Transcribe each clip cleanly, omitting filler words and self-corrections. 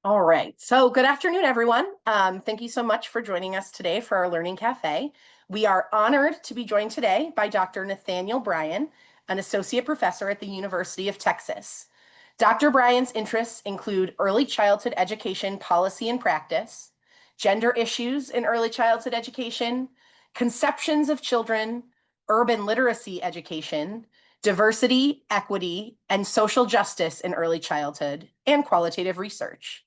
All right. So good afternoon, everyone. Thank you so much for joining us today for our Learning Cafe. We are honored to be joined today by Dr. Nathaniel Bryan, an associate professor at the University of Texas. Dr. Bryan's interests include early childhood education policy and practice, gender issues in early childhood education, conceptions of children, urban literacy education, diversity, equity, and social justice in early childhood, and qualitative research.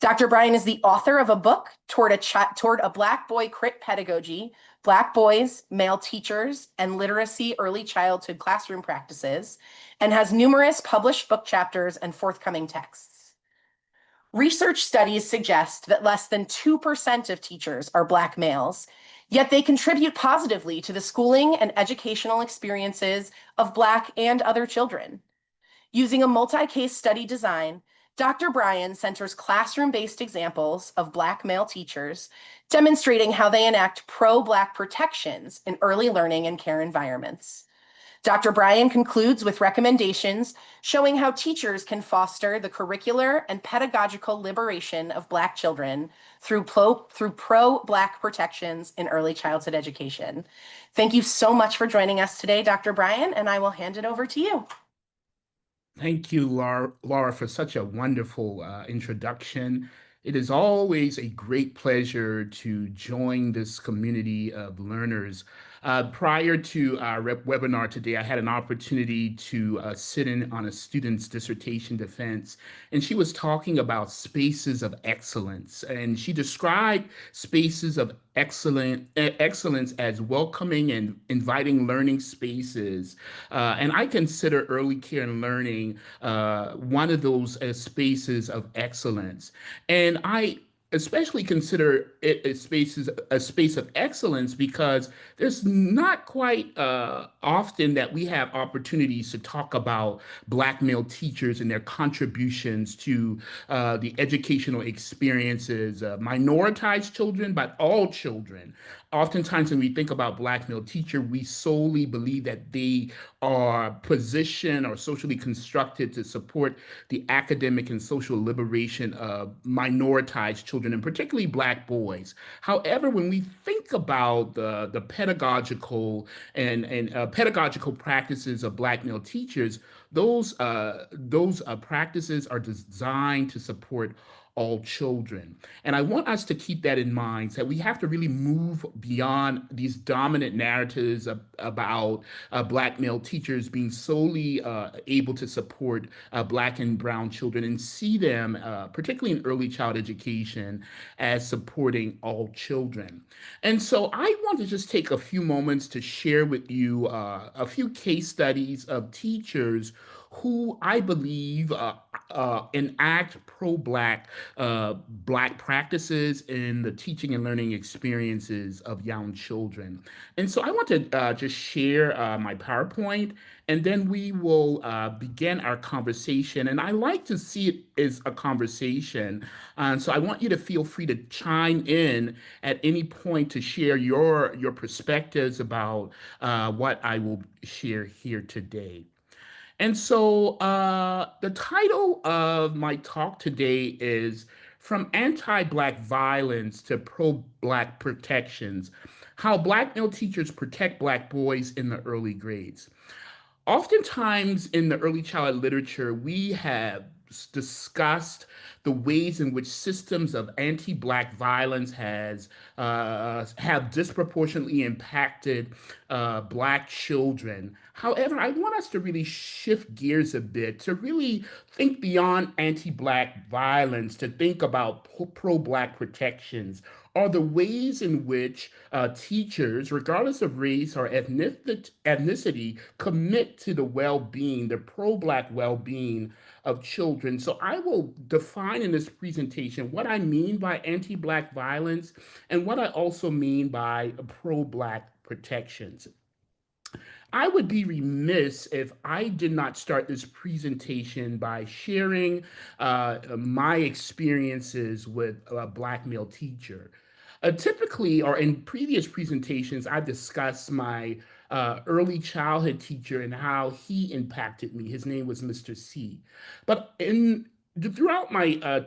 Dr. Bryan is the author of a book toward a Black boy crit pedagogy, Black boys, male teachers, and literacy early childhood classroom practices, and has numerous published book chapters and forthcoming texts. Research studies suggest that less than 2% of teachers are Black males, yet they contribute positively to the schooling and educational experiences of Black and other children. Using a multi-case study design, Dr. Bryan centers classroom-based examples of Black male teachers, demonstrating how they enact pro-Black protections in early learning and care environments. Dr. Bryan concludes with recommendations showing how teachers can foster the curricular and pedagogical liberation of Black children through pro-Black protections in early childhood education. Thank you so much for joining us today, Dr. Bryan, and I will hand it over to you. Thank you, Laura, for such a wonderful introduction. It is always a great pleasure to join this community of learners. Prior to our webinar today, I had an opportunity to sit in on a student's dissertation defense, and she was talking about spaces of excellence. And she described spaces of excellence as welcoming and inviting learning spaces. And I consider early care and learning one of those spaces of excellence. And I especially consider it a space of excellence because there's not quite often that we have opportunities to talk about Black male teachers and their contributions to the educational experiences of minoritized children, but all children. Oftentimes, when we think about Black male teacher, we solely believe that they are positioned or socially constructed to support the academic and social liberation of minoritized children, and particularly Black boys. However, when we think about the pedagogical and pedagogical practices of Black male teachers, those practices are designed to support all children. And I want us to keep that in mind, that we have to really move beyond these dominant narratives about Black male teachers being solely able to support Black and brown children and see them, particularly in early child education, as supporting all children. And so I want to just take a few moments to share with you a few case studies of teachers who I believe enact Black practices in the teaching and learning experiences of young children. And so I want to just share my PowerPoint, and then we will begin our conversation. And I like to see it as a conversation. So I want you to feel free to chime in at any point to share your perspectives about what I will share here today. And so the title of my talk today is From Anti-Black Violence to Pro-Black Protections: How Black Male Teachers Protect Black Boys in the Early Grades. Oftentimes in the early childhood literature, we have discussed the ways in which systems of anti-Black violence have disproportionately impacted Black children. However, I want us to really shift gears a bit to really think beyond anti-Black violence, to think about pro-Black protections, are the ways in which teachers, regardless of race or ethnicity, commit to the well-being, the pro-Black well-being of children. So I will define in this presentation what I mean by anti-Black violence and what I also mean by pro-Black protections. I would be remiss if I did not start this presentation by sharing my experiences with a Black male teacher. Typically, or in previous presentations, I've discussed my early childhood teacher and how he impacted me. His name was Mr. C. But in throughout my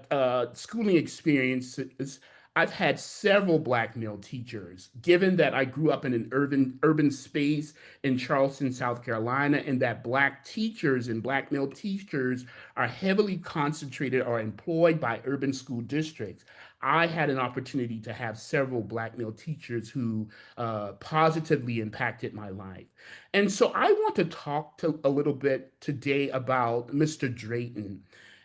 schooling experiences, I've had several black male teachers. Given that I grew up in an urban space in Charleston, South Carolina, and that black teachers and black male teachers are heavily concentrated or employed by urban school districts, I had an opportunity to have several black male teachers who positively impacted my life. And so I want to talk to a little bit today about Mr. Drayton.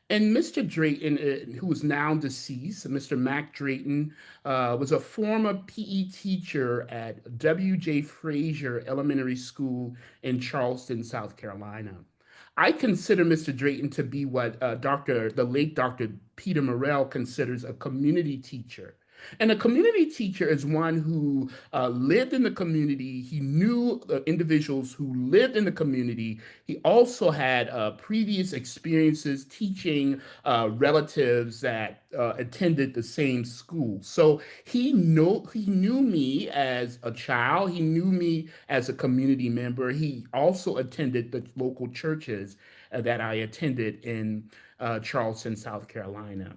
And Mr. Drayton, who is now deceased, Mr. Mac Drayton, was a former PE teacher at W.J. Frazier Elementary School in Charleston, South Carolina. I consider Mr. Drayton to be what the late Dr. Peter Morrell considers a community teacher. And a community teacher is one who lived in the community. He knew individuals who lived in the community. He also had previous experiences teaching relatives that attended the same school. So he knew me as a child. He knew me as a community member. He also attended the local churches that I attended in Charleston, South Carolina.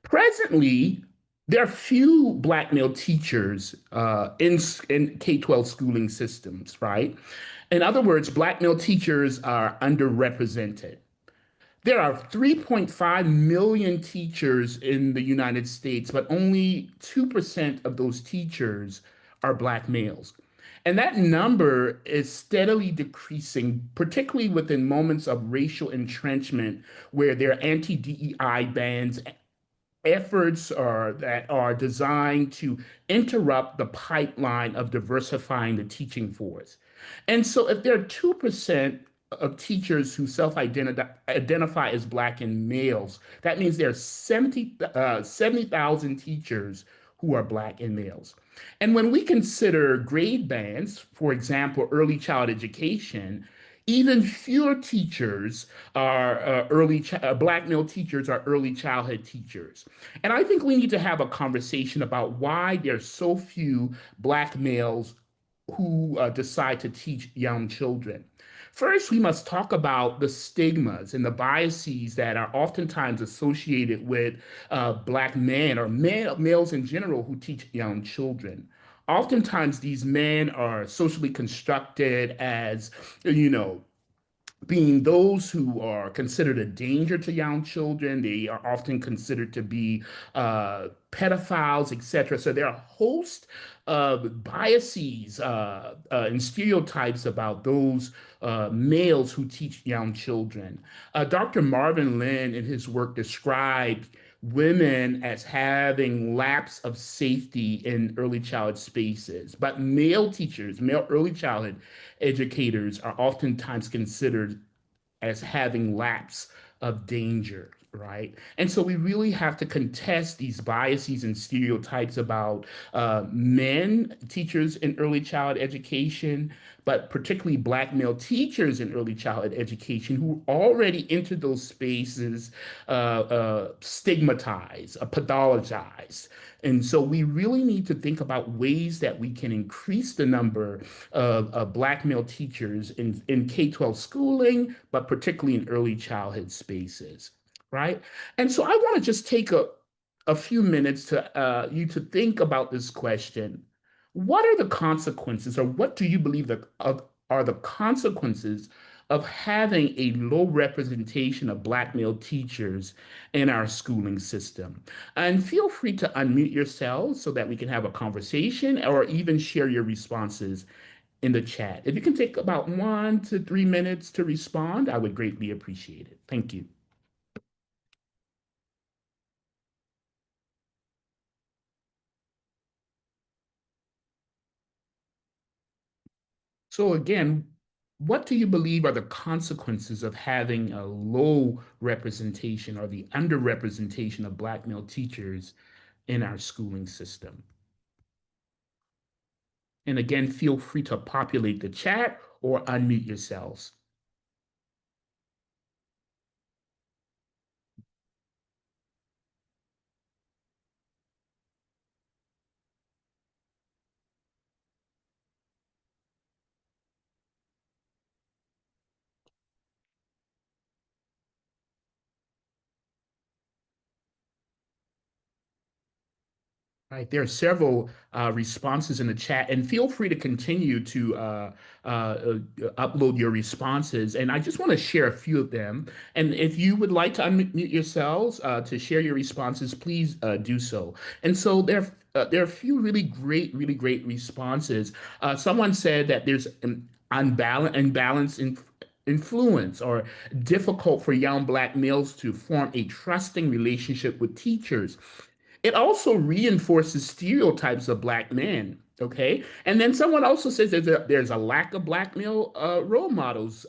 Presently, there are few black male teachers in K-12 schooling systems, right? In other words, black male teachers are underrepresented. There are 3.5 million teachers in the United States, but only 2% of those teachers are black males. And that number is steadily decreasing, particularly within moments of racial entrenchment where there are anti DEI bans efforts that are designed to interrupt the pipeline of diversifying the teaching force. And so if there are 2% of teachers who self-identify as Black and males, that means there are 70,000 teachers who are Black and males. And when we consider grade bands, for example, early child education, even fewer teachers are Black male teachers are early childhood teachers. And I think we need to have a conversation about why there's so few Black males who decide to teach young children. First, we must talk about the stigmas and the biases that are oftentimes associated with Black men or males in general who teach young children. Oftentimes, these men are socially constructed as, you know, being those who are considered a danger to young children. They are often considered to be pedophiles, etc. So there are a host of biases and stereotypes about those males who teach young children. Dr. Marvin Lin, in his work, described women as having lapse of safety in early childhood spaces, but male teachers, male early childhood educators are oftentimes considered as having lapse of danger, right? And so we really have to contest these biases and stereotypes about men, teachers in early child education, but particularly Black male teachers in early childhood education who already entered those spaces stigmatized, pathologized. And so we really need to think about ways that we can increase the number of Black male teachers in K-12 schooling, but particularly in early childhood spaces, right? And so I want to just take a few minutes to you to think about this question. What are the consequences, or what do you believe are the consequences of having a low representation of Black male teachers in our schooling system? And feel free to unmute yourselves so that we can have a conversation or even share your responses in the chat. If you can take about 1 to 3 minutes to respond, I would greatly appreciate it. Thank you. So again, what do you believe are the consequences of having a low representation or the underrepresentation of Black male teachers in our schooling system? And again, feel free to populate the chat or unmute yourselves. Right, there are several responses in the chat, and feel free to continue to upload your responses. And I just want to share a few of them. And if you would like to unmute yourselves to share your responses, please do so. And so there are a few really great responses. Someone said that there's an imbalance in influence or difficult for young Black males to form a trusting relationship with teachers. It also reinforces stereotypes of Black men. Okay, and then someone also says there's a lack of Black male role models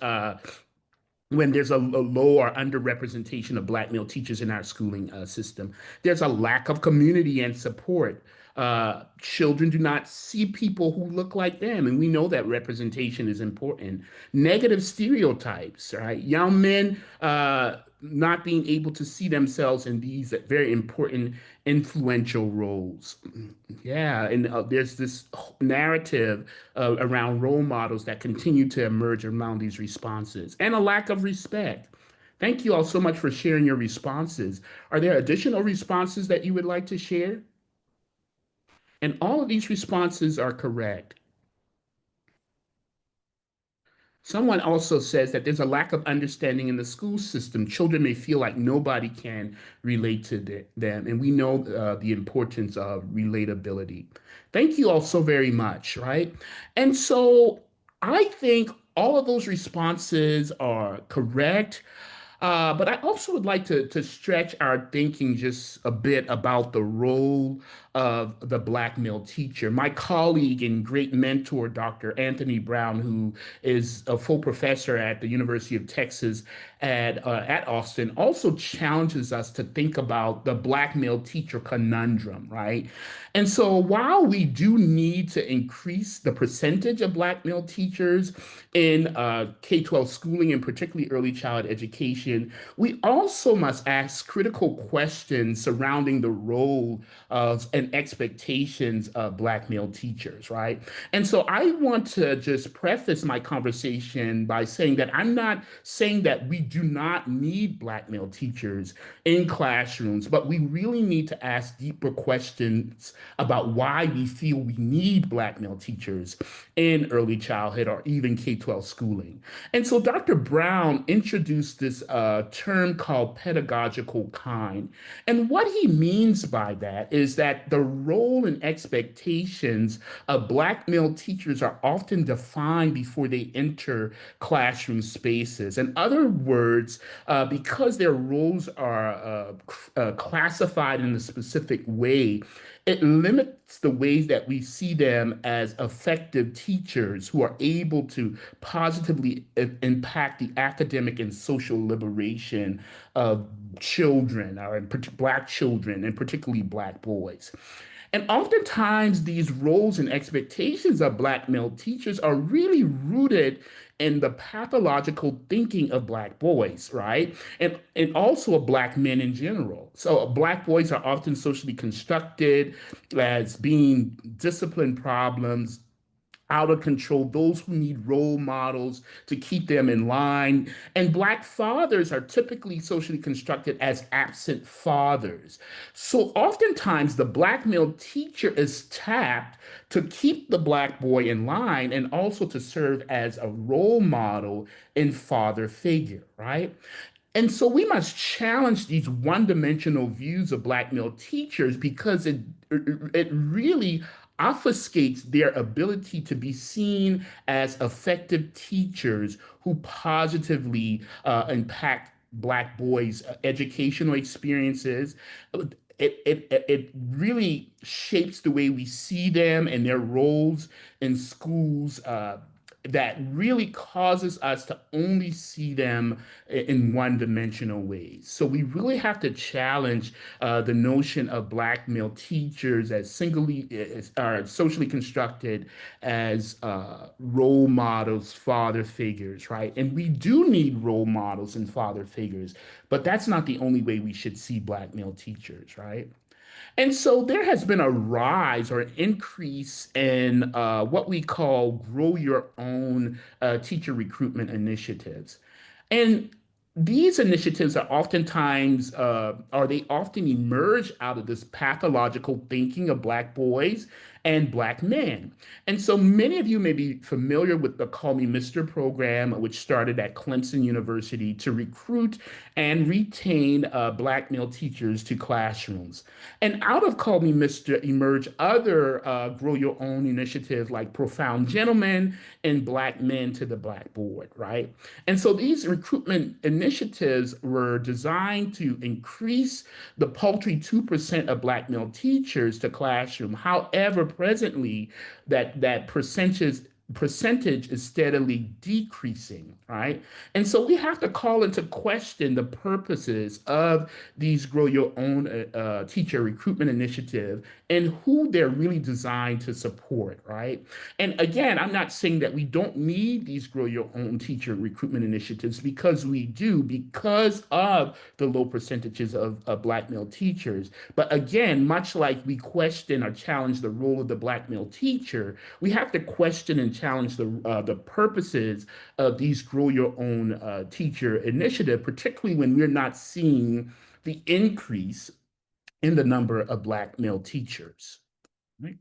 when there's a low or underrepresentation of Black male teachers in our schooling system. There's a lack of community and support. Children do not see people who look like them, and we know that representation is important. Negative stereotypes, right? Young men not being able to see themselves in these very important influential roles. Yeah, and there's this narrative around role models that continue to emerge around these responses, and a lack of respect. Thank you all so much for sharing your responses. Are there additional responses that you would like to share? And all of these responses are correct. Someone also says that there's a lack of understanding in the school system. Children may feel like nobody can relate to them, and we know the importance of relatability. Thank you all so very much, right? And so I think all of those responses are correct. But I also would like to stretch our thinking just a bit about the role of the Black male teacher. My colleague and great mentor, Dr. Anthony Brown, who is a full professor at the University of Texas at Austin, also challenges us to think about the Black male teacher conundrum, right? And so while we do need to increase the percentage of Black male teachers in K-12 schooling and particularly early child education, we also must ask critical questions surrounding the role of and expectations of Black male teachers, right? And so I want to just preface my conversation by saying that I'm not saying that we do not need Black male teachers in classrooms, but we really need to ask deeper questions about why we feel we need Black male teachers in early childhood or even K-12 schooling. And so Dr. Brown introduced this term called pedagogical kind. And what he means by that is that the role and expectations of Black male teachers are often defined before they enter classroom spaces. In other words, because their roles are classified in a specific way, it limits the ways that we see them as effective teachers who are able to positively impact the academic and social liberation of children, or Black children, and particularly Black boys. And oftentimes, these roles and expectations of Black male teachers are really rooted in the pathological thinking of Black boys, right? And also of Black men in general. So, Black boys are often socially constructed as being discipline problems, out of control, those who need role models to keep them in line. And Black fathers are typically socially constructed as absent fathers. So oftentimes, the Black male teacher is tapped to keep the Black boy in line and also to serve as a role model and father figure, right? And so we must challenge these one-dimensional views of Black male teachers because it really obfuscates their ability to be seen as effective teachers who positively impact Black boys' educational experiences. It really shapes the way we see them and their roles in schools. That really causes us to only see them in one-dimensional ways. So we really have to challenge the notion of Black male teachers as are socially constructed as role models, father figures, right? And we do need role models and father figures, but that's not the only way we should see Black male teachers, right? And so there has been a rise or an increase in what we call grow your own teacher recruitment initiatives. And these initiatives are oftentimes, or they often emerge out of this pathological thinking of Black boys and Black men. And so many of you may be familiar with the Call Me Mr. program, which started at Clemson University to recruit and retain Black male teachers to classrooms. And out of Call Me Mr. emerge other grow your own initiatives like Profound Gentlemen and Black Men to the Blackboard, right? And so these recruitment initiatives were designed to increase the paltry 2% of Black male teachers to classroom. However, presently, that percentage is steadily decreasing, right? And so we have to call into question the purposes of these Grow Your Own teacher recruitment initiative and who they're really designed to support, right? And again, I'm not saying that we don't need these Grow Your Own teacher recruitment initiatives because we do, because of the low percentages of Black male teachers. But again, much like we question or challenge the role of the Black male teacher, we have to question and challenge the purposes of these Grow Your Own teacher initiative, particularly when we're not seeing the increase in the number of Black male teachers. Right?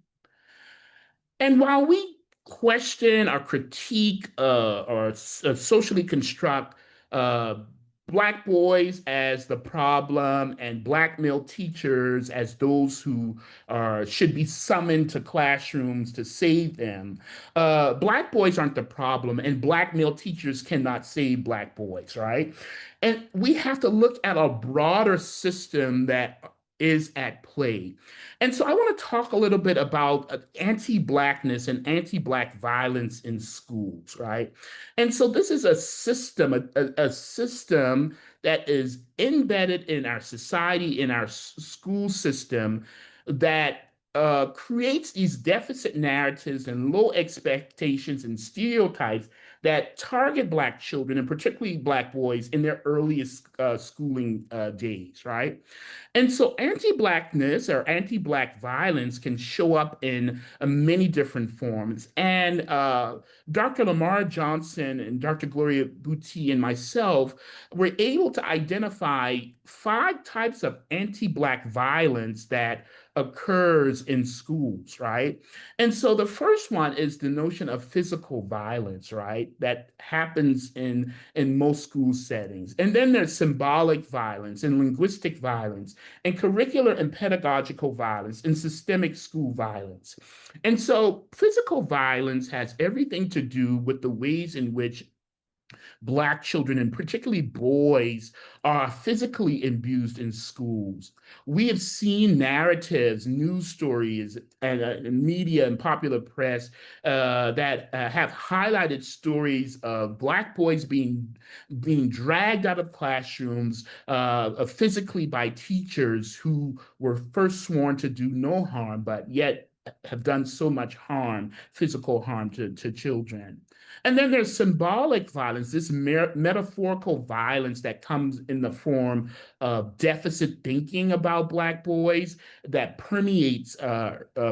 And while we question or critique or socially construct uh, Black boys as the problem and Black male teachers as those who should be summoned to classrooms to save them, Black boys aren't the problem, and Black male teachers cannot save Black boys, right? And we have to look at a broader system that is at play. And so I want to talk a little bit about anti-Blackness and anti-Black violence in schools, right? And so this is a system, a system that is embedded in our society, in our school system, that creates these deficit narratives and low expectations and stereotypes that target Black children and particularly Black boys in their earliest schooling days, right? And so anti-Blackness or anti-Black violence can show up in many different forms. And Dr. Lamar Johnson and Dr. Gloria Boutte and myself were able to identify 5 types of anti-Black violence that occurs in schools, right? And so the first one is the notion of physical violence, right? That happens in most school settings. And then there's symbolic violence and linguistic violence and curricular and pedagogical violence and systemic school violence. And so physical violence has everything to do with the ways in which Black children, and particularly boys, are physically abused in schools. We have seen narratives, news stories, and media and popular press that have highlighted stories of Black boys being dragged out of classrooms physically by teachers who were first sworn to do no harm, but yet have done so much harm, physical harm to children. And then there's symbolic violence, this metaphorical violence that comes in the form of deficit thinking about Black boys that permeates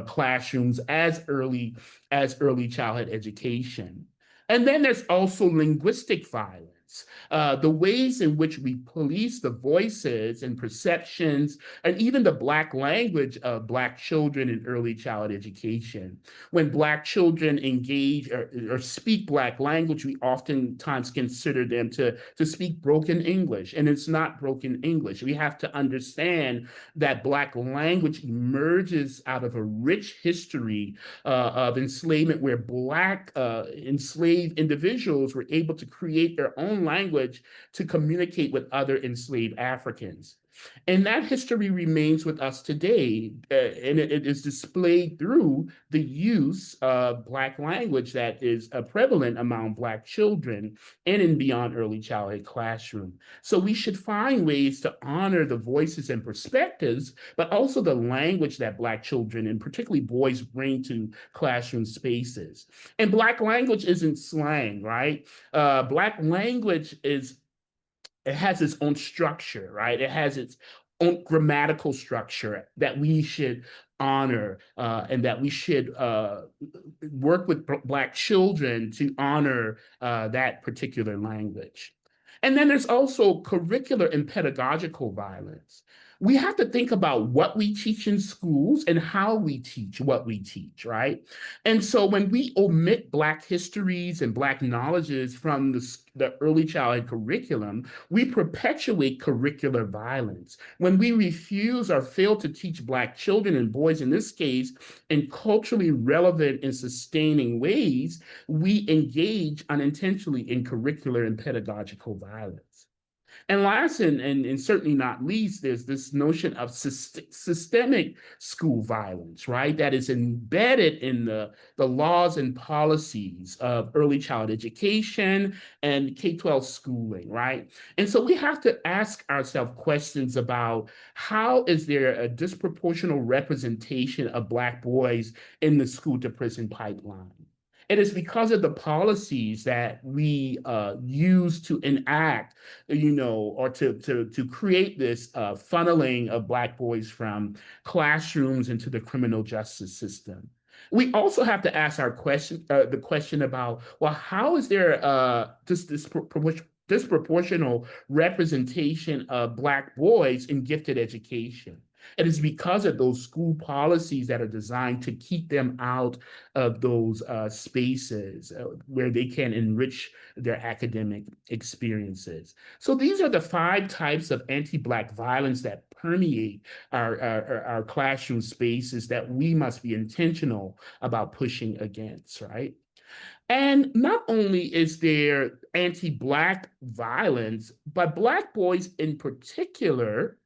classrooms as early childhood education. And then there's also linguistic violence, the ways in which we police the voices and perceptions and even the Black language of Black children in early childhood education. When Black children engage or speak Black language, we oftentimes consider them to speak broken English, and it's not broken English. We have to understand that Black language emerges out of a rich history of enslavement where Black enslaved individuals were able to create their own language to communicate with other enslaved Africans. And that history remains with us today, and it is displayed through the use of Black language that is prevalent among Black children and in beyond early childhood classroom. So we should find ways to honor the voices and perspectives, but also the language that Black children and particularly boys bring to classroom spaces. And Black language isn't slang, right? Black language it has its own structure, right? It has its own grammatical structure that we should honor and that we should work with Black children to honor that particular language. And then there's also curricular and pedagogical violence. We have to think about what we teach in schools and how we teach what we teach, right? And so when we omit Black histories and Black knowledges from the early childhood curriculum, we perpetuate curricular violence. When we refuse or fail to teach Black children and boys, in this case, in culturally relevant and sustaining ways, we engage unintentionally in curricular and pedagogical violence. And last and certainly not least, there's this notion of systemic school violence, right? That is embedded in the laws and policies of early child education and K-12 schooling, right? And so we have to ask ourselves questions about how is there a disproportional representation of Black boys in the school to prison pipeline? It is because of the policies that we use to enact, or to create this funneling of Black boys from classrooms into the criminal justice system. We also have to ask the question about, well, how is there this disproportional representation of Black boys in gifted education? It is because of those school policies that are designed to keep them out of those spaces where they can enrich their academic experiences. So these are the 5 types of anti-Black violence that permeate our classroom spaces that we must be intentional about pushing against, right? And not only is there anti-Black violence, but Black boys in particular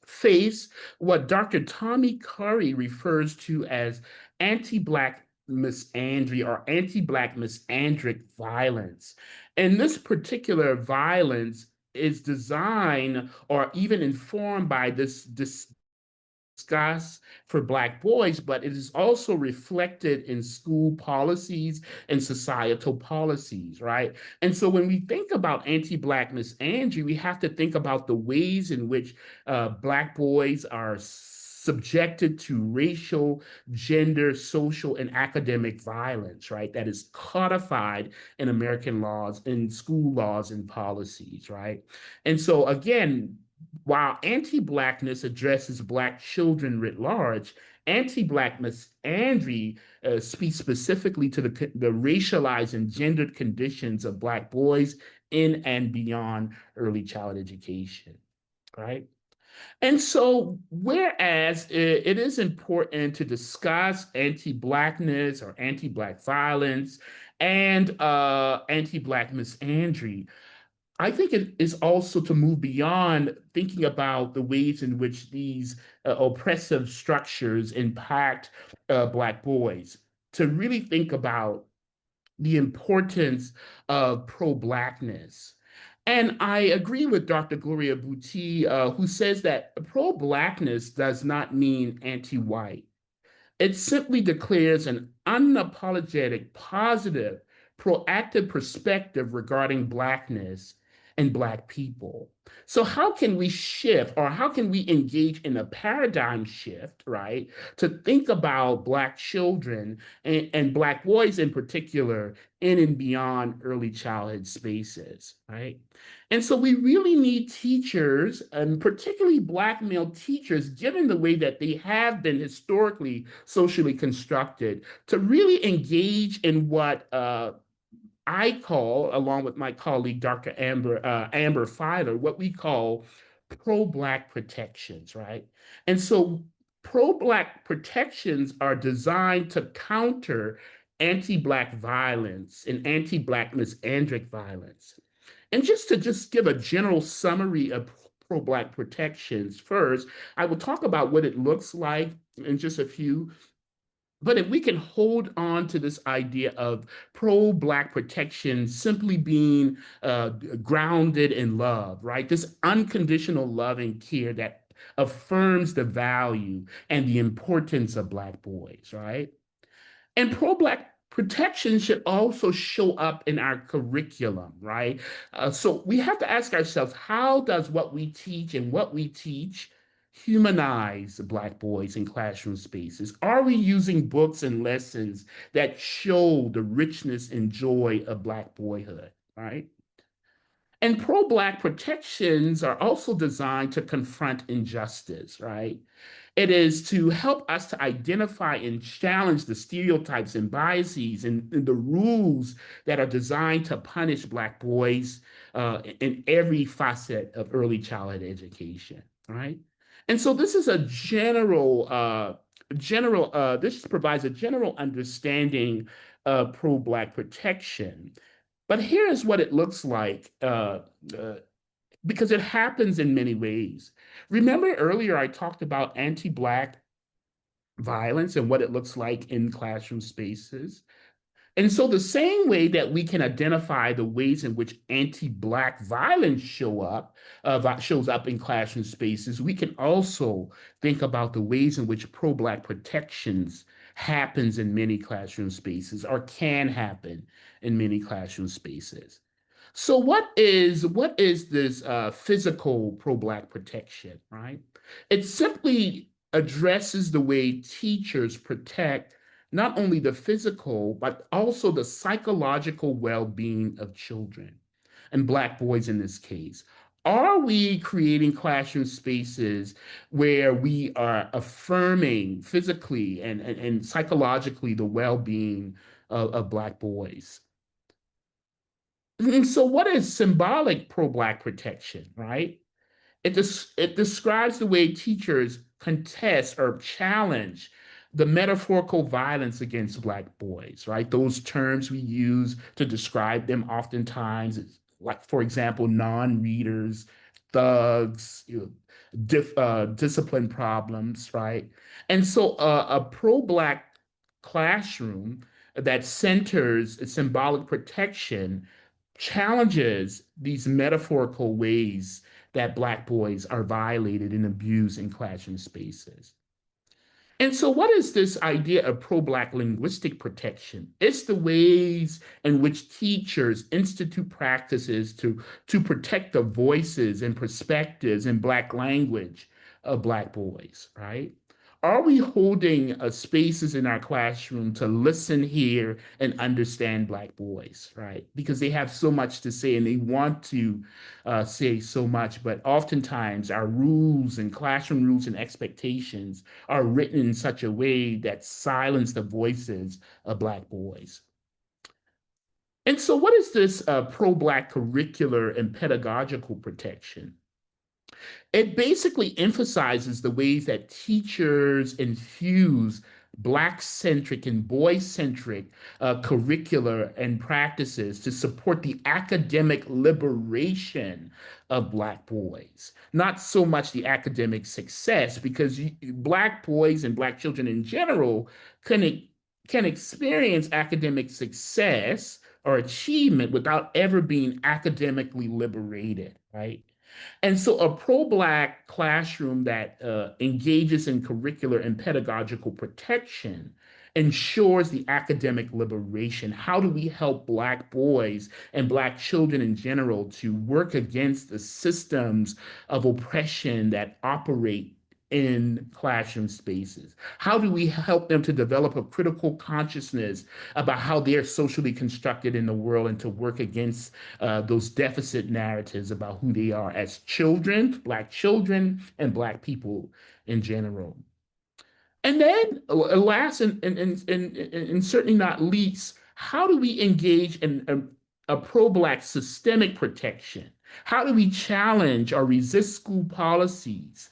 face what Dr. Tommy Curry refers to as anti-Black misandry or anti-Black misandric violence. And this particular violence is designed or even informed by this discuss for Black boys, but it is also reflected in school policies and societal policies, right? And so when we think about anti-Black misandry, we have to think about the ways in which Black boys are subjected to racial, gender, social, and academic violence, right? That is codified in American laws, in school laws and policies, right? And so again, while anti-Blackness addresses Black children writ large, anti-Black misandry speaks specifically to the racialized and gendered conditions of Black boys in and beyond early child education, right? And so, whereas it is important to discuss anti-Blackness or anti-Black violence and anti-Black misandry, I think it is also to move beyond thinking about the ways in which these oppressive structures impact Black boys, to really think about the importance of pro-Blackness. And I agree with Dr. Gloria Bouti, who says that pro-Blackness does not mean anti-white. It simply declares an unapologetic, positive, proactive perspective regarding Blackness and Black people. So, how can we shift or how can we engage in a paradigm shift, right, to think about Black children and Black boys in particular in and beyond early childhood spaces, right? And so we really need teachers, and particularly Black male teachers, given the way that they have been historically socially constructed, to really engage in what I call, along with my colleague Dr. Amber Filer, what we call pro-Black protections, right? And so pro-Black protections are designed to counter anti-Black violence and anti-Black misandric violence. And just give a general summary of pro-Black protections first, I will talk about what it looks like in just a few. But if we can hold on to this idea of pro-Black protection simply being grounded in love, right? This unconditional love and care that affirms the value and the importance of Black boys, right? And pro-Black protection should also show up in our curriculum, right? So we have to ask ourselves, how does what we teach and what we teach humanize Black boys in classroom spaces? Are we using books and lessons that show the richness and joy of Black boyhood, right? And pro-Black protections are also designed to confront injustice, right? It is to help us to identify and challenge the stereotypes and biases and the rules that are designed to punish Black boys in every facet of early childhood education, right? And so this is a this provides a general understanding of pro-Black protection. But here is what it looks like uh, because it happens in many ways. Remember earlier I talked about anti-Black violence and what it looks like in classroom spaces. And so the same way that we can identify the ways in which anti-Black violence shows up in classroom spaces, we can also think about the ways in which pro-Black protections happens in many classroom spaces or can happen in many classroom spaces. So what is this physical pro-Black protection, right? It simply addresses the way teachers protect not only the physical, but also the psychological well-being of children and Black boys in this case. Are we creating classroom spaces where we are affirming physically and psychologically the well-being of Black boys? And so, what is symbolic pro-Black protection, right? It describes the way teachers contest or challenge the metaphorical violence against Black boys, right? Those terms we use to describe them oftentimes, like, for example, non-readers, thugs, discipline problems, right? And so a pro-Black classroom that centers symbolic protection challenges these metaphorical ways that Black boys are violated and abused in classroom spaces. And so, what is this idea of pro-Black linguistic protection? It's the ways in which teachers institute practices to protect the voices and perspectives in Black language of Black boys, right? Are we holding spaces in our classroom to listen, hear, and understand Black boys, right? Because they have so much to say and they want to say so much, but oftentimes our rules and classroom rules and expectations are written in such a way that silence the voices of Black boys. And so, what is this pro-Black curricular and pedagogical protection? It basically emphasizes the ways that teachers infuse Black-centric and boy-centric curricular and practices to support the academic liberation of Black boys. Not so much the academic success, because Black boys and Black children in general can, can experience academic success or achievement without ever being academically liberated, right? And so, a pro-Black classroom that engages in curricular and pedagogical protection ensures the academic liberation. How do we help Black boys and Black children in general to work against the systems of oppression that operate in classroom spaces? How do we help them to develop a critical consciousness about how they're socially constructed in the world and to work against those deficit narratives about who they are as children, Black children, and Black people in general? And then, last and certainly not least, how do we engage in a pro-Black systemic protection? How do we challenge or resist school policies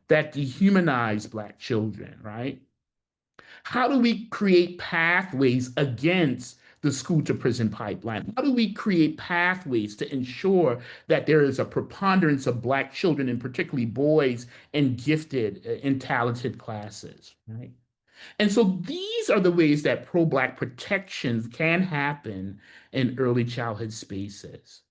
that dehumanize Black children, right? How do we create pathways against the school to prison pipeline? How do we create pathways to ensure that there is a preponderance of Black children, and particularly boys, in gifted and talented classes, right? And so these are the ways that pro-Black protections can happen in early childhood spaces.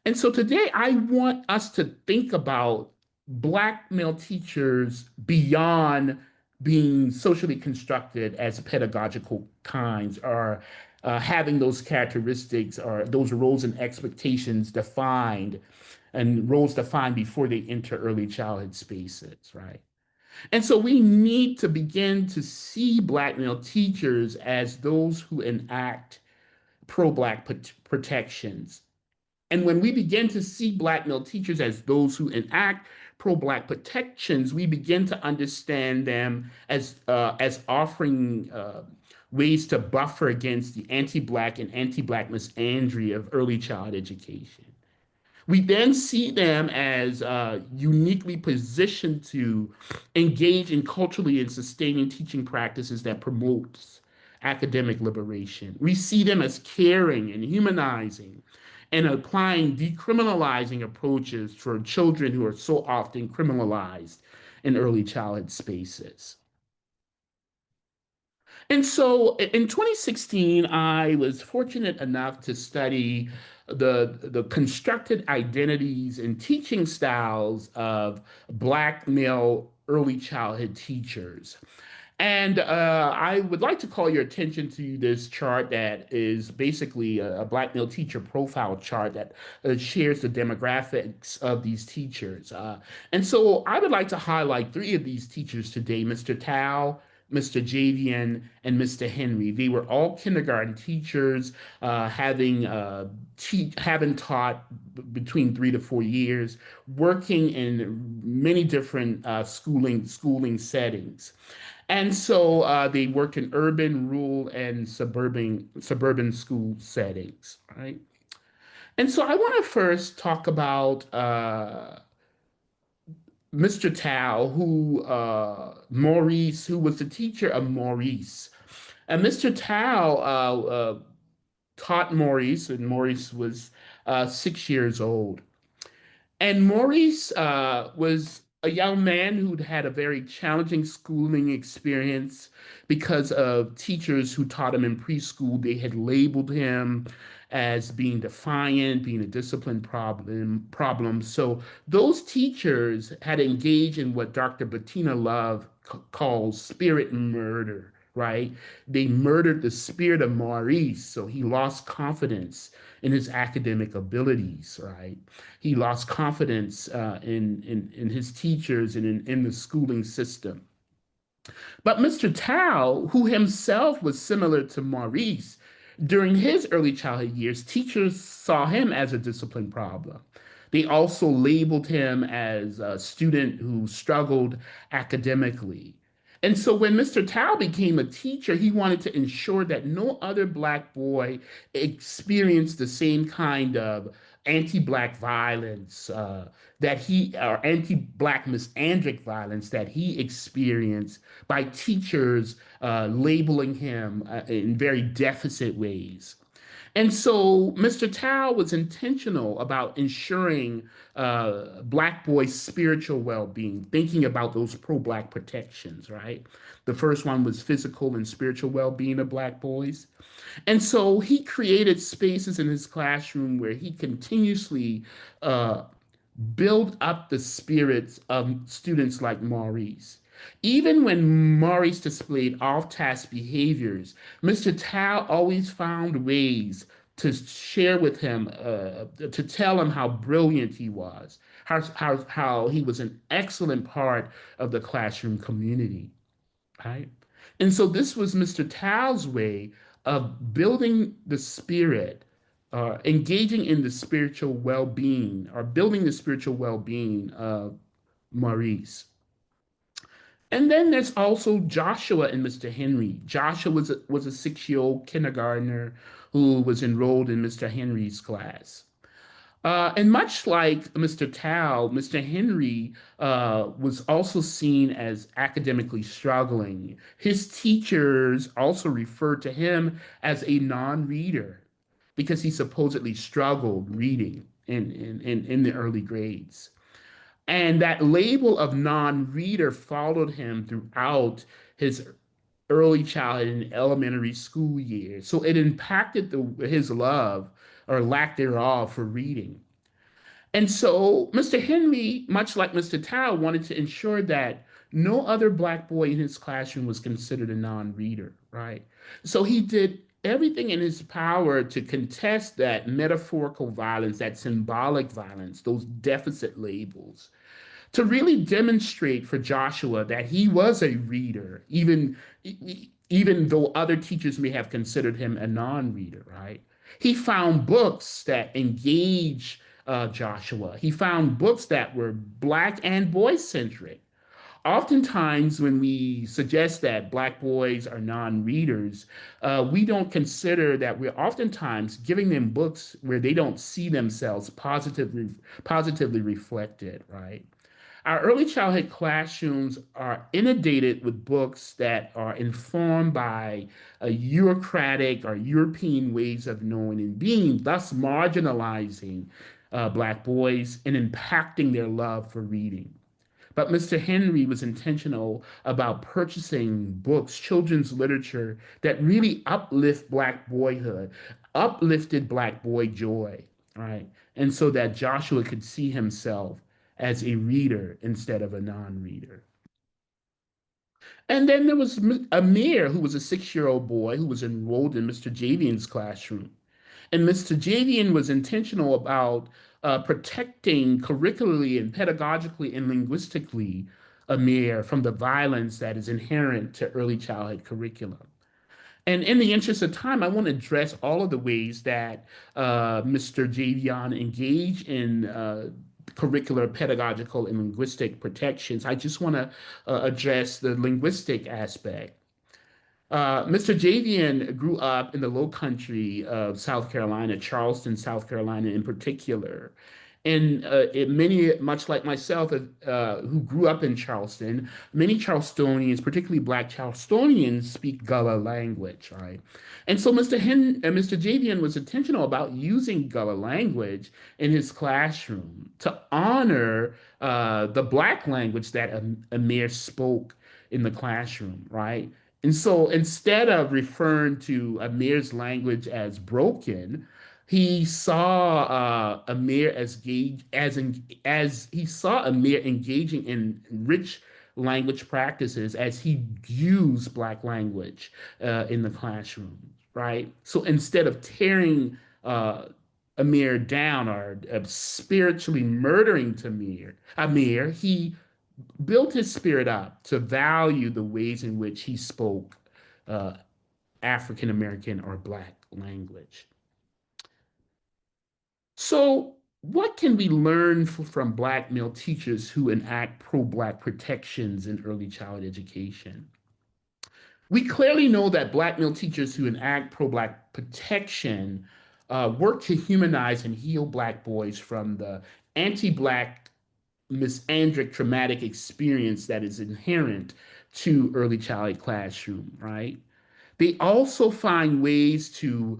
And so today I want us to think about Black male teachers beyond being socially constructed as pedagogical kinds or having those characteristics or those roles and expectations defined and roles defined before they enter early childhood spaces, right? And so we need to begin to see Black male teachers as those who enact pro-Black protections And when we begin to see Black male teachers as those who enact pro-Black protections, we begin to understand them as offering ways to buffer against the anti-Black and anti-Black misandry of early child education. We then see them as uniquely positioned to engage in culturally and sustaining teaching practices that promotes academic liberation. We see them as caring and humanizing and applying decriminalizing approaches for children who are so often criminalized in early childhood spaces. And so in 2016, I was fortunate enough to study the constructed identities and teaching styles of Black male early childhood teachers. And I would like to call your attention to this chart that is basically a Black male teacher profile chart that shares the demographics of these teachers. And so I would like to highlight three of these teachers today: Mr. Tao, Mr. Javian, and Mr. Henry. They were all kindergarten teachers, having taught between 3 to 4 years, working in many different schooling settings. And so they worked in urban, rural, and suburban school settings, right? And so I want to first talk about Mr. Tao, who Maurice, who was the teacher of Maurice. And Mr. Tao taught Maurice, and Maurice was 6 years old. And Maurice was a young man who'd had a very challenging schooling experience because of teachers who taught him in preschool. They had labeled him as being defiant, being a discipline problem. So those teachers had engaged in what Dr. Bettina Love calls spirit murder, right? They murdered the spirit of Maurice, so he lost confidence in his academic abilities, right? He lost confidence in his teachers and in the schooling system. But Mr. Tao, who himself was similar to Maurice, during his early childhood years, teachers saw him as a discipline problem. They also labeled him as a student who struggled academically. And so when Mr. Tao became a teacher, he wanted to ensure that no other Black boy experienced the same kind of anti-Black violence or anti-Black misandric violence that he experienced by teachers labeling him in very deficit ways. And so Mr. Tao was intentional about ensuring Black boys' spiritual well-being, thinking about those pro-Black protections, right? The first one was physical and spiritual well-being of Black boys. And so he created spaces in his classroom where he continuously uh, build up the spirits of students like Maurice. Even when Maurice displayed off-task behaviors, Mr. Tao always found ways to share with him, to tell him how brilliant he was, how he was an excellent part of the classroom community, right? And so this was Mr. Tao's way of building the spirit, engaging in the spiritual well-being, or building the spiritual well-being of Maurice. And then there's also Joshua and Mr. Henry. Joshua was a 6-year-old kindergartner who was enrolled in Mr. Henry's class. And much like Mr. Tao, Mr. Henry was also seen as academically struggling. His teachers also referred to him as a non-reader because he supposedly struggled reading in the early grades. And that label of non-reader followed him throughout his early childhood and elementary school years. So it impacted his love or lack thereof for reading. And so Mr. Henry, much like Mr. Tao, wanted to ensure that no other Black boy in his classroom was considered a non-reader, right? So he did everything in his power to contest that metaphorical violence, that symbolic violence, those deficit labels, to really demonstrate for Joshua that he was a reader, even though other teachers may have considered him a non-reader, right? He found books that engage Joshua. He found books that were Black and boy centric. Oftentimes, when we suggest that Black boys are non-readers, we don't consider that we're oftentimes giving them books where they don't see themselves positively reflected, right? Our early childhood classrooms are inundated with books that are informed by bureaucratic or European ways of knowing and being, thus marginalizing Black boys and impacting their love for reading. But Mr. Henry was intentional about purchasing books, children's literature that really uplift Black boyhood, uplifted Black boy joy, right? And so that Joshua could see himself as a reader instead of a non-reader. And then there was Amir, who was a 6-year-old boy who was enrolled in Mr. Javian's classroom. And Mr. Javian was intentional about protecting curricularly and pedagogically and linguistically Amir from the violence that is inherent to early childhood curriculum. And in the interest of time, I want to address all of the ways that Mr. Javian engaged in curricular, pedagogical, and linguistic protections. I just want to address the linguistic aspect. Mr. Javian grew up in the low country of South Carolina, Charleston, South Carolina in particular. And many, much like myself, who grew up in Charleston, many Charlestonians, particularly Black Charlestonians, speak Gullah language, right? And so Mr. Javian was intentional about using Gullah language in his classroom to honor the Black language that Amir spoke in the classroom, right? And so instead of referring to Amir's language as broken, he saw Amir as he saw Amir engaging in rich language practices as he used Black language in the classroom, right? So instead of tearing Amir down or spiritually murdering Amir, he built his spirit up to value the ways in which he spoke uh, African American or Black language. So, what can we learn from Black male teachers who enact pro Black protections in early childhood education? We clearly know that Black male teachers who enact pro Black protection work to humanize and heal Black boys from the anti Black misandric traumatic experience that is inherent to early childhood classroom, right? They also find ways to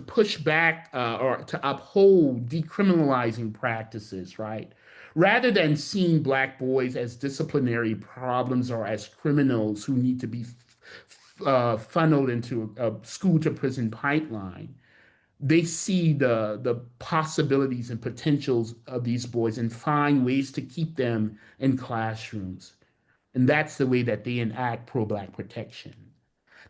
push back or to uphold decriminalizing practices, right? Rather than seeing Black boys as disciplinary problems or as criminals who need to be funneled into a school to prison pipeline, they see the possibilities and potentials of these boys and find ways to keep them in classrooms. And that's the way that they enact pro-Black protection.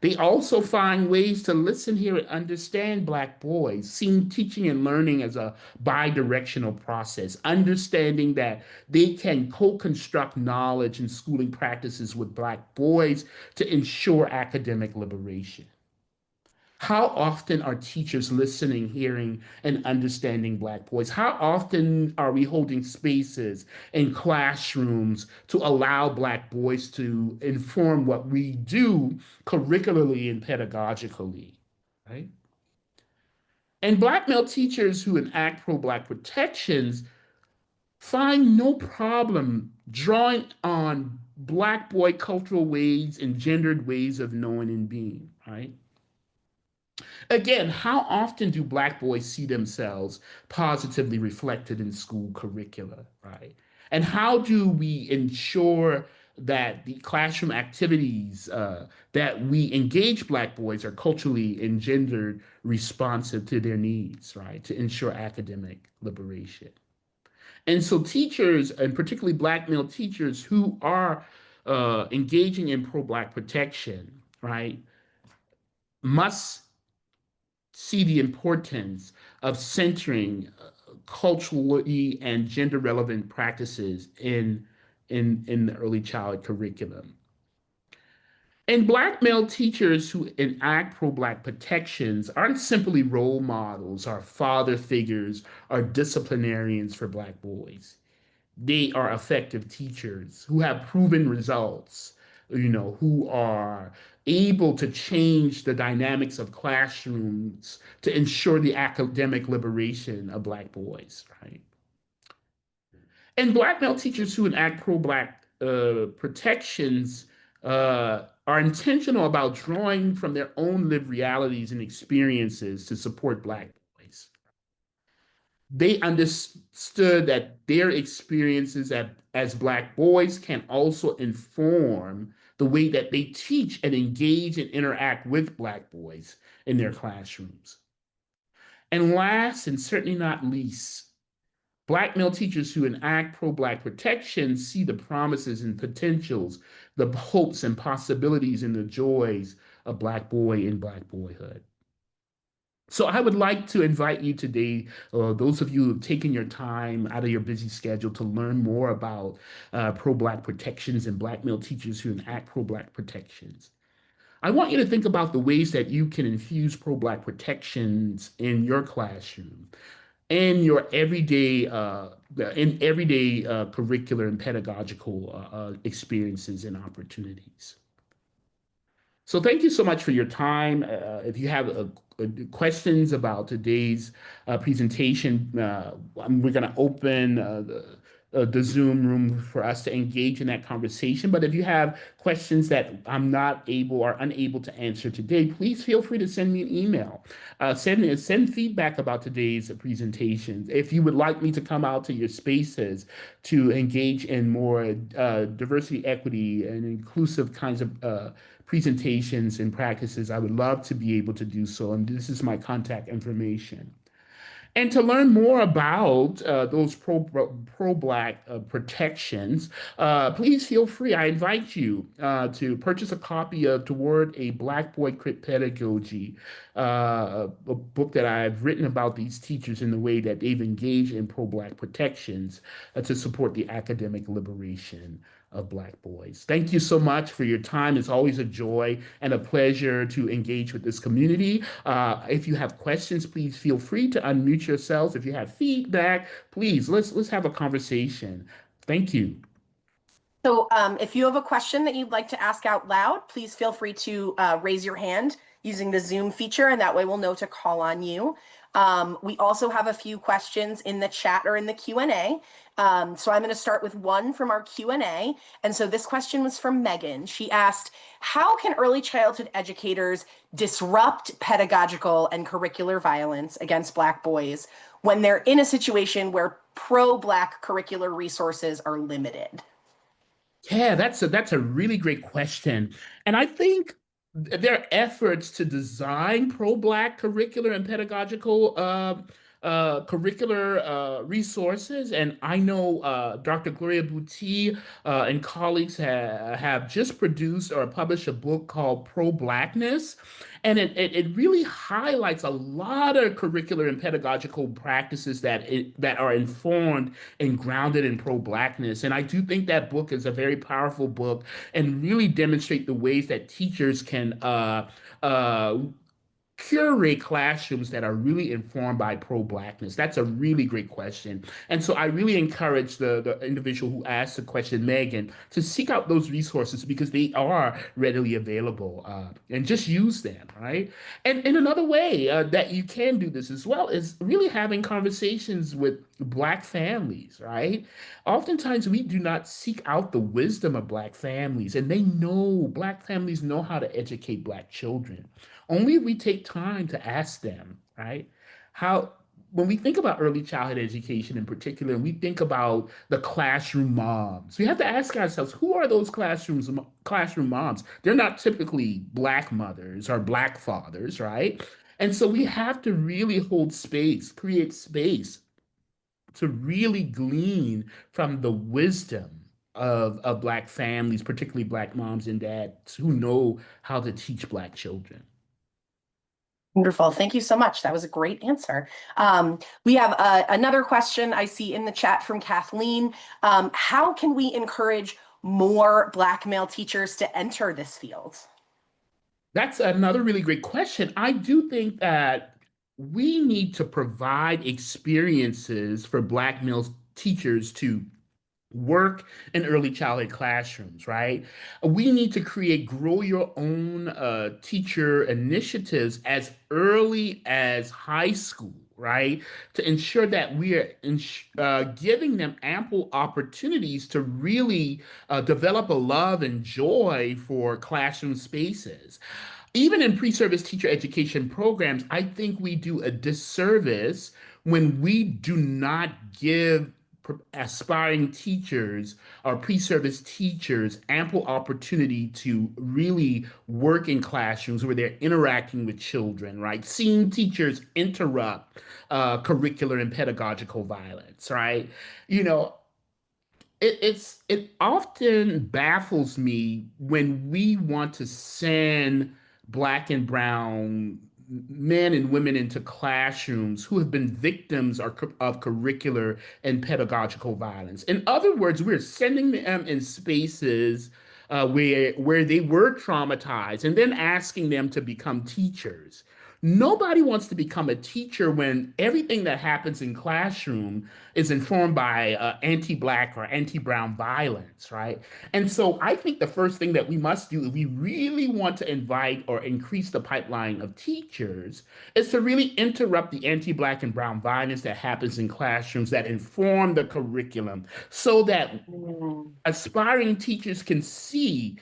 They also find ways to listen, hear, and understand Black boys, seeing teaching and learning as a bi-directional process, understanding that they can co-construct knowledge and schooling practices with Black boys to ensure academic liberation. How often are teachers listening, hearing, and understanding Black boys? How often are we holding spaces in classrooms to allow Black boys to inform what we do curricularly and pedagogically, right? And Black male teachers who enact pro-Black protections find no problem drawing on Black boy cultural ways and gendered ways of knowing and being, right? Again, how often do Black boys see themselves positively reflected in school curricula, right? And how do we ensure that the classroom activities that we engage Black boys are culturally and gendered responsive to their needs, right? To ensure academic liberation. And so teachers, and particularly Black male teachers who are engaging in pro-Black protection, right, must see the importance of centering culturally and gender relevant practices in the early childhood curriculum. And Black male teachers who enact pro-Black protections aren't simply role models or father figures or disciplinarians for Black boys. They are effective teachers who have proven results, who are able to change the dynamics of classrooms to ensure the academic liberation of Black boys, right? And Black male teachers who enact pro-Black protections are intentional about drawing from their own lived realities and experiences to support Black boys. They understood that their experiences as Black boys can also inform the way that they teach and engage and interact with Black boys in their classrooms. And last and certainly not least, Black male teachers who enact pro-Black protection see the promises and potentials, the hopes and possibilities and the joys of Black boy and Black boyhood. So I would like to invite you today, those of you who have taken your time out of your busy schedule to learn more about pro-Black protections and Black male teachers who enact pro-Black protections. I want you to think about the ways that you can infuse pro-Black protections in your classroom, in your everyday curricular and pedagogical experiences and opportunities. So thank you so much for your time. If you have questions about today's presentation, we're going to open the Zoom room for us to engage in that conversation. But if you have questions that I'm not able or unable to answer today, please feel free to send me an email. Send feedback about today's presentations. If you would like me to come out to your spaces to engage in more diversity, equity, and inclusive kinds of presentations and practices, I would love to be able to do so. And this is my contact information. And to learn more about those pro-Black protections, please feel free. I invite you to purchase a copy of Toward a Black Boy Crit Pedagogy, a book that I've written about these teachers in the way that they've engaged in pro-Black protections to support the academic liberation of Black boys. Thank you so much for your time. It's always a joy and a pleasure to engage with this community. If you have questions, please feel free to unmute yourselves. If you have feedback, please let's have a conversation. Thank you. So if you have a question that you'd like to ask out loud, please feel free to raise your hand using the Zoom feature, and that way we'll know to call on you. We also have a few questions in the chat or in the Q&A. So I'm going to start with one from our Q&A. And so this question was from Megan. She asked, how can early childhood educators disrupt pedagogical and curricular violence against Black boys when they're in a situation where pro-Black curricular resources are limited? Yeah, that's a really great question. And I think there are efforts to design pro-Black curricular and pedagogical curricular resources. And I know Dr. Gloria Boutte and colleagues have just produced or published a book called Pro-Blackness. And it really highlights a lot of curricular and pedagogical practices that are informed and grounded in pro-Blackness. And I do think that book is a very powerful book and really demonstrate the ways that teachers can uh, curate classrooms that are really informed by pro-Blackness? That's a really great question. And so I really encourage the individual who asked the question, Megan, to seek out those resources because they are readily available and just use them, right? And another way that you can do this as well is really having conversations with Black families, right? Oftentimes we do not seek out the wisdom of Black families, and Black families know how to educate Black children. Only if we take time to ask them, right? How, when we think about early childhood education in particular, and we think about the classroom moms, we have to ask ourselves, who are those classroom moms? They're not typically Black mothers or Black fathers, right? And so we have to really hold space, create space to really glean from the wisdom of Black families, particularly Black moms and dads who know how to teach Black children. Wonderful. Thank you so much. That was a great answer. We have another question I see in the chat from Kathleen. How can we encourage more Black male teachers to enter this field? That's another really great question. I do think that we need to provide experiences for Black male teachers to work in early childhood classrooms, right? We need to create grow your own teacher initiatives as early as high school, right? To ensure that we are giving them ample opportunities to really develop a love and joy for classroom spaces. Even in pre-service teacher education programs, I think we do a disservice when we do not give aspiring teachers or pre-service teachers ample opportunity to really work in classrooms where they're interacting with children, right? Seeing teachers interrupt curricular and pedagogical violence, right? You know, it often baffles me when we want to send Black and brown men and women into classrooms who have been victims of curricular and pedagogical violence. In other words, we're sending them in spaces where they were traumatized and then asking them to become teachers. Nobody wants to become a teacher when everything that happens in classroom is informed by anti-Black or anti-brown violence, right? And so I think the first thing that we must do if we really want to invite or increase the pipeline of teachers is to really interrupt the anti-Black and brown violence that happens in classrooms that inform the curriculum so that Mm. aspiring teachers can see,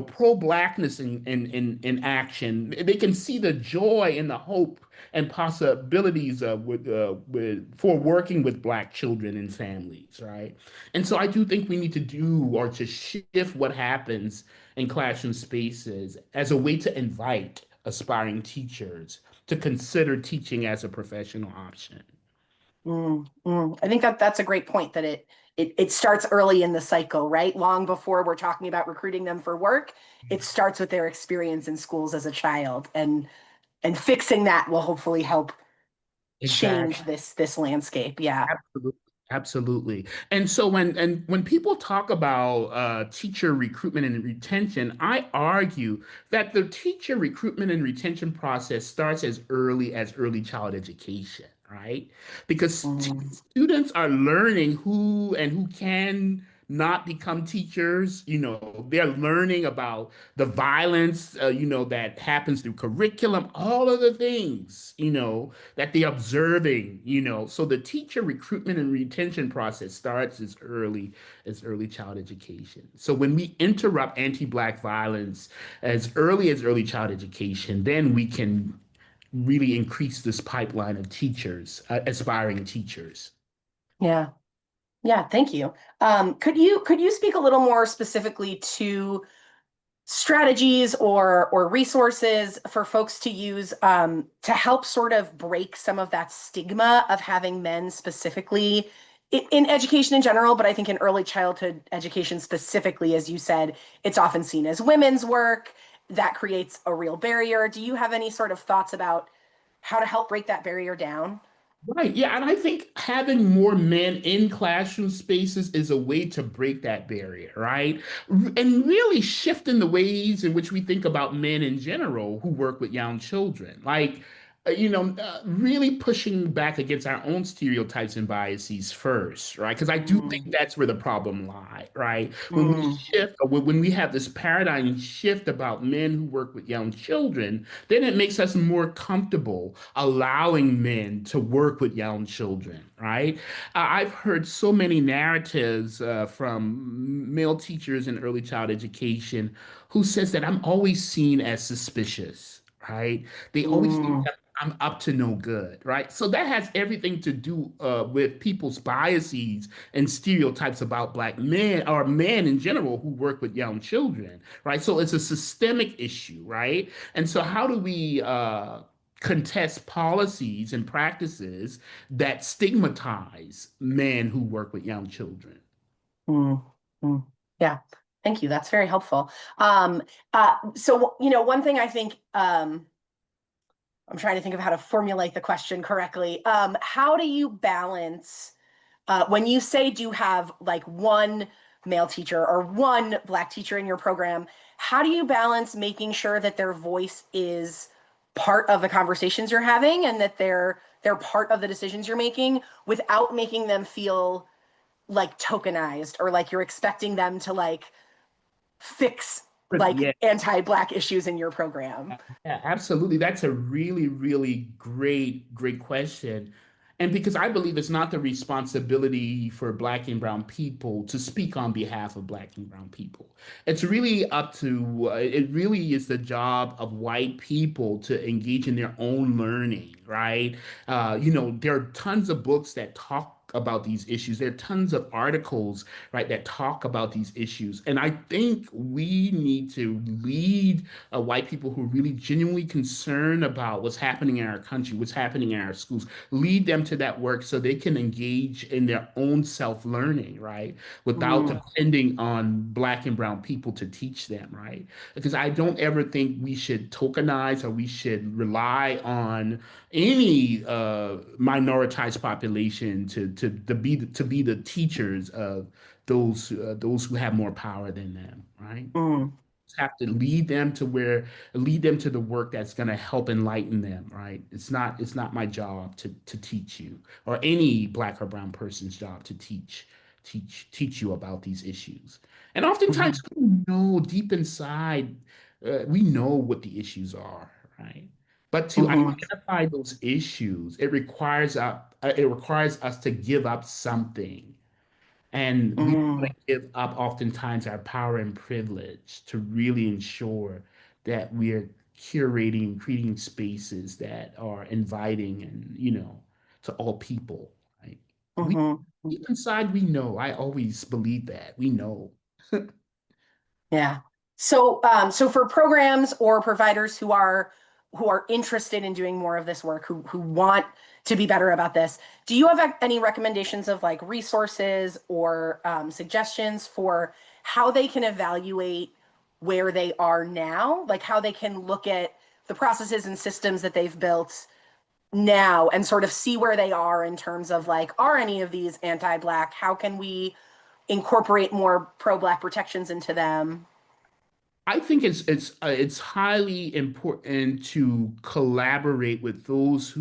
pro-blackness in action. They can see the joy and the hope and possibilities for working with Black children and families, right? And so I do think we need to do or to shift what happens in classroom spaces as a way to invite aspiring teachers to consider teaching as a professional option. I think that that's a great point that it starts early in the cycle, right? Long before we're talking about recruiting them for work, it starts with their experience in schools as a child, and fixing that will hopefully help change Exactly. this landscape. Yeah. Absolutely. Absolutely. And so when people talk about teacher recruitment and retention, I argue that the teacher recruitment and retention process starts as early child education, right? Because Mm, students are learning who can not become teachers. They're learning about the violence, that happens through curriculum, all of the things, that they're observing, So the teacher recruitment and retention process starts as early child education. So when we interrupt anti-Black violence as early child education, then we can really increase this pipeline of teachers, aspiring teachers. yeah. Yeah. Thank you. Could you speak a little more specifically to strategies or resources for folks to use to help sort of break some of that stigma of having men specifically in education in general, but I think in early childhood education specifically, as you said, it's often seen as women's work. That creates a real barrier. Do you have any sort of thoughts about how to help break that barrier down? Right. Yeah. And I think having more men in classroom spaces is a way to break that barrier, right? And really shifting the ways in which we think about men in general who work with young children. Like, really pushing back against our own stereotypes and biases first, right? Because I do think Mm, that's where the problem lies, right? When we mm, shift, or when we have this paradigm shift about men who work with young children, then it makes us more comfortable allowing men to work with young children, right? I've heard so many narratives from male teachers in early child education who says that I'm always seen as suspicious, right? They always think mm, that I'm up to no good, right? So that has everything to do with people's biases and stereotypes about Black men or men in general who work with young children, right? So it's a systemic issue, right? And so how do we contest policies and practices that stigmatize men who work with young children? mm, mm. Yeah. Thank you. That's very helpful. So, one thing I think I'm trying to think of how to formulate the question correctly. How do you balance when you say do have like one male teacher or one Black teacher in your program, how do you balance making sure that their voice is part of the conversations you're having and that they're part of the decisions you're making without making them feel like tokenized or like you're expecting them to like fix like Yeah. anti-Black issues in your program? Yeah, absolutely. That's a really, really great question. And because I believe it's not the responsibility for Black and Brown people to speak on behalf of Black and Brown people. It's really up to, it really is the job of white people to engage in their own learning, right? There are tons of books that talk about these issues. There are tons of articles, right, that talk about these issues. And I think we need to lead white people who are really genuinely concerned about what's happening in our country, what's happening in our schools, lead them to that work so they can engage in their own self-learning, right? Without Mm, depending on Black and Brown people to teach them, right? Because I don't ever think we should tokenize or we should rely on any minoritized population to be the teachers of those who have more power than them, right? mm, Have to lead them to the work that's going to help enlighten them, right? It's not my job to teach you or any Black or Brown person's job to teach you about these issues. And mhm, oftentimes we know deep inside, we know what the issues are, right? But to mhm, identify those issues, it requires us to give up something, and we want mm, to give up oftentimes our power and privilege to really ensure that we're curating, creating spaces that are inviting and, to all people. Right? We mhm. deep inside we know. I always believe that. We know. Yeah. So for programs or providers who are interested in doing more of this work, who want to be better about this, do you have any recommendations of like resources or suggestions for how they can evaluate where they are now, like how they can look at the processes and systems that they've built now and sort of see where they are in terms of like, are any of these anti-Black? How can we incorporate more pro-Black protections into them? I think it's highly important to collaborate with those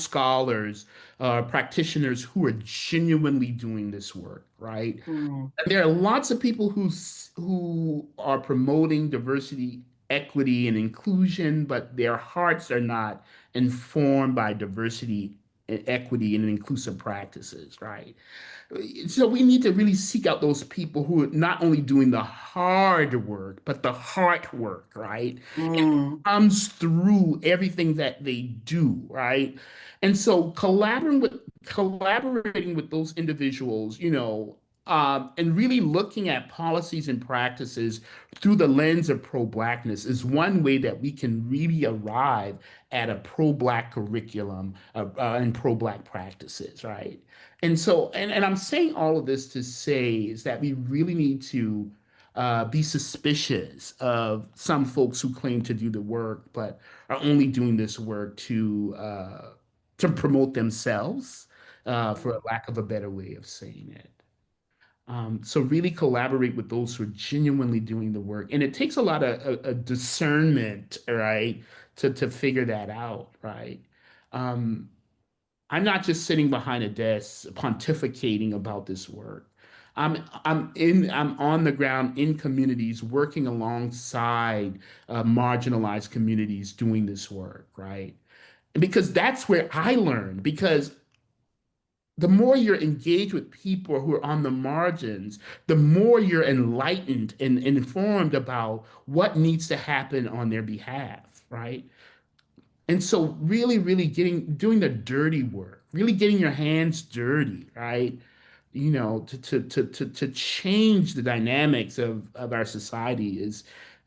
scholars, practitioners who are genuinely doing this work, right? Mm, And there are lots of people who are promoting diversity, equity, and inclusion, but their hearts are not informed by diversity, equity, and inclusive practices, right? So we need to really seek out those people who are not only doing the hard work, but the heart work, right? mm, Comes through everything that they do, right? And so collaborating with those individuals, and really looking at policies and practices through the lens of pro-Blackness is one way that we can really arrive at a pro-Black curriculum and pro-Black practices, right? And so, and I'm saying all of this to say is that we really need to be suspicious of some folks who claim to do the work, but are only doing this work to promote themselves, for a mm, lack of a better way of saying it. So really collaborate with those who are genuinely doing the work, and it takes a lot of discernment, right, to figure that out, right? Um, I'm not just sitting behind a desk pontificating about this work. I'm on the ground in communities working alongside marginalized communities doing this work, right? And because that's where I learn, because the more you're engaged with people who are on the margins, the more you're enlightened and informed about what needs to happen on their behalf, right? And so really doing the dirty work, really getting your hands dirty, right? To change the dynamics of our society is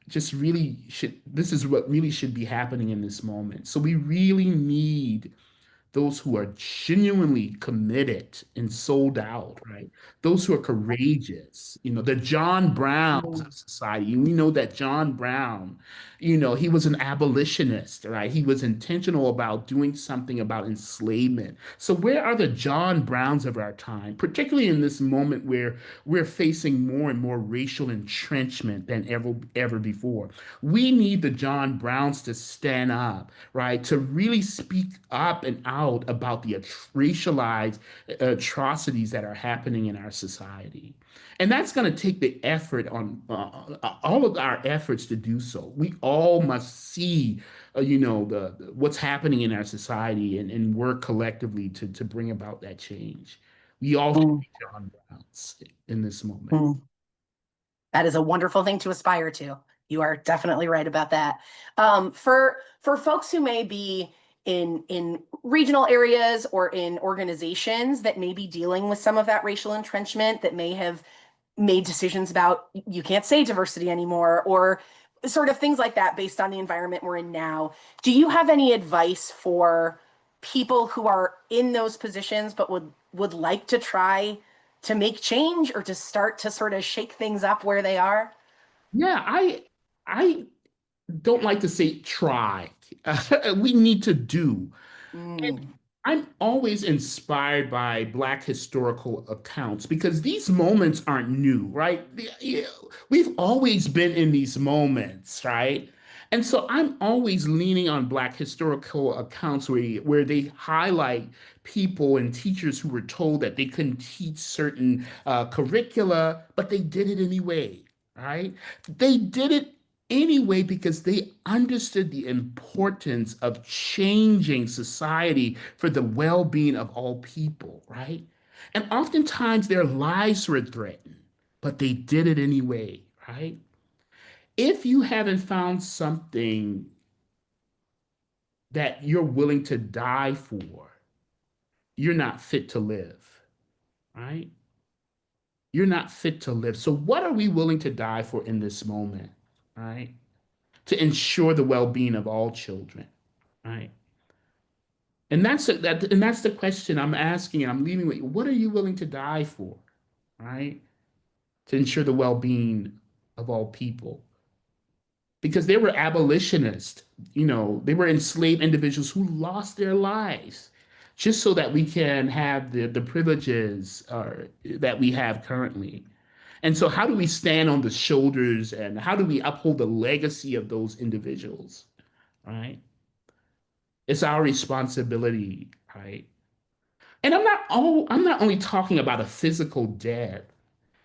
just really should this is what really should be happening in this moment. So we really need those who are genuinely committed and sold out, right? Those who are courageous, the John Browns Mm, of society. And we know that John Brown, he was an abolitionist, right? He was intentional about doing something about enslavement. So where are the John Browns of our time, particularly in this moment where we're facing more and more racial entrenchment than ever before? We need the John Browns to stand up, right? To really speak up and out about the racialized atrocities that are happening in our society. And that's going to take the effort on all of our efforts to do so. We all must see, what's happening in our society and work collectively to bring about that change. We all should mm, be John Browns in this moment. mm. That is a wonderful thing to aspire to. You are definitely right about that. For folks who may be in regional areas or in organizations that may be dealing with some of that racial entrenchment, that may have made decisions about you can't say diversity anymore, or sort of things like that based on the environment we're in now. Do you have any advice for people who are in those positions but would like to try to make change or to start to sort of shake things up where they are? Yeah, I don't like to say try. We need to do. Mm, I'm always inspired by Black historical accounts because these moments aren't new, right? We've always been in these moments, right? And so I'm always leaning on Black historical accounts where they highlight people and teachers who were told that they couldn't teach certain curricula, but they did it anyway, right? They did it anyway because they understood the importance of changing society for the well-being of all people, right? And oftentimes their lives were threatened, but they did it anyway, right? If you haven't found something that you're willing to die for, you're not fit to live, right? You're not fit to live. So what are we willing to die for in this moment, right? To ensure the well-being of all children, right? And that's the question I'm asking, and I'm leaving with, what are you willing to die for, right? To ensure the well-being of all people. Because they were abolitionists, they were enslaved individuals who lost their lives just so that we can have the privileges that we have currently. And so how do we stand on the shoulders and how do we uphold the legacy of those individuals, right? It's our responsibility, right? And I'm not only talking about a physical death,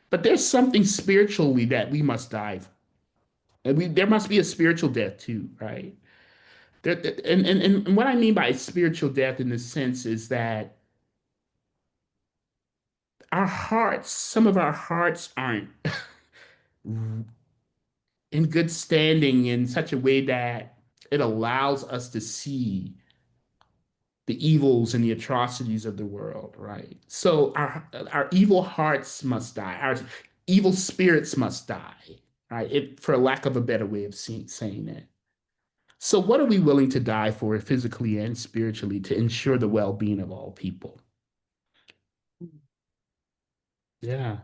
but there's something spiritually that we must die. And there must be a spiritual death too, right? There, and what I mean by spiritual death in this sense is that some of our hearts aren't in good standing in such a way that it allows us to see the evils and the atrocities of the world, right? So our evil hearts must die. Our evil spirits must die, right? For lack of a better way of saying it. So what are we willing to die for physically and spiritually to ensure the well-being of all people? Yeah.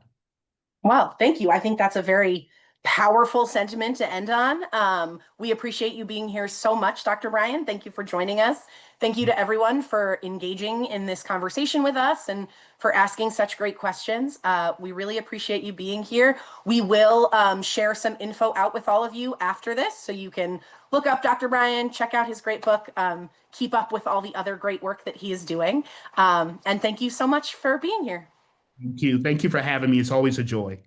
well, thank you. I think that's a very powerful sentiment to end on. We appreciate you being here so much, Dr. Bryan. Thank you for joining us. Thank you to everyone for engaging in this conversation with us and for asking such great questions. We really appreciate you being here. We will share some info out with all of you after this, so you can look up Dr. Bryan, check out his great book, keep up with all the other great work that he is doing. And thank you so much for being here. Thank you. Thank you for having me. It's always a joy.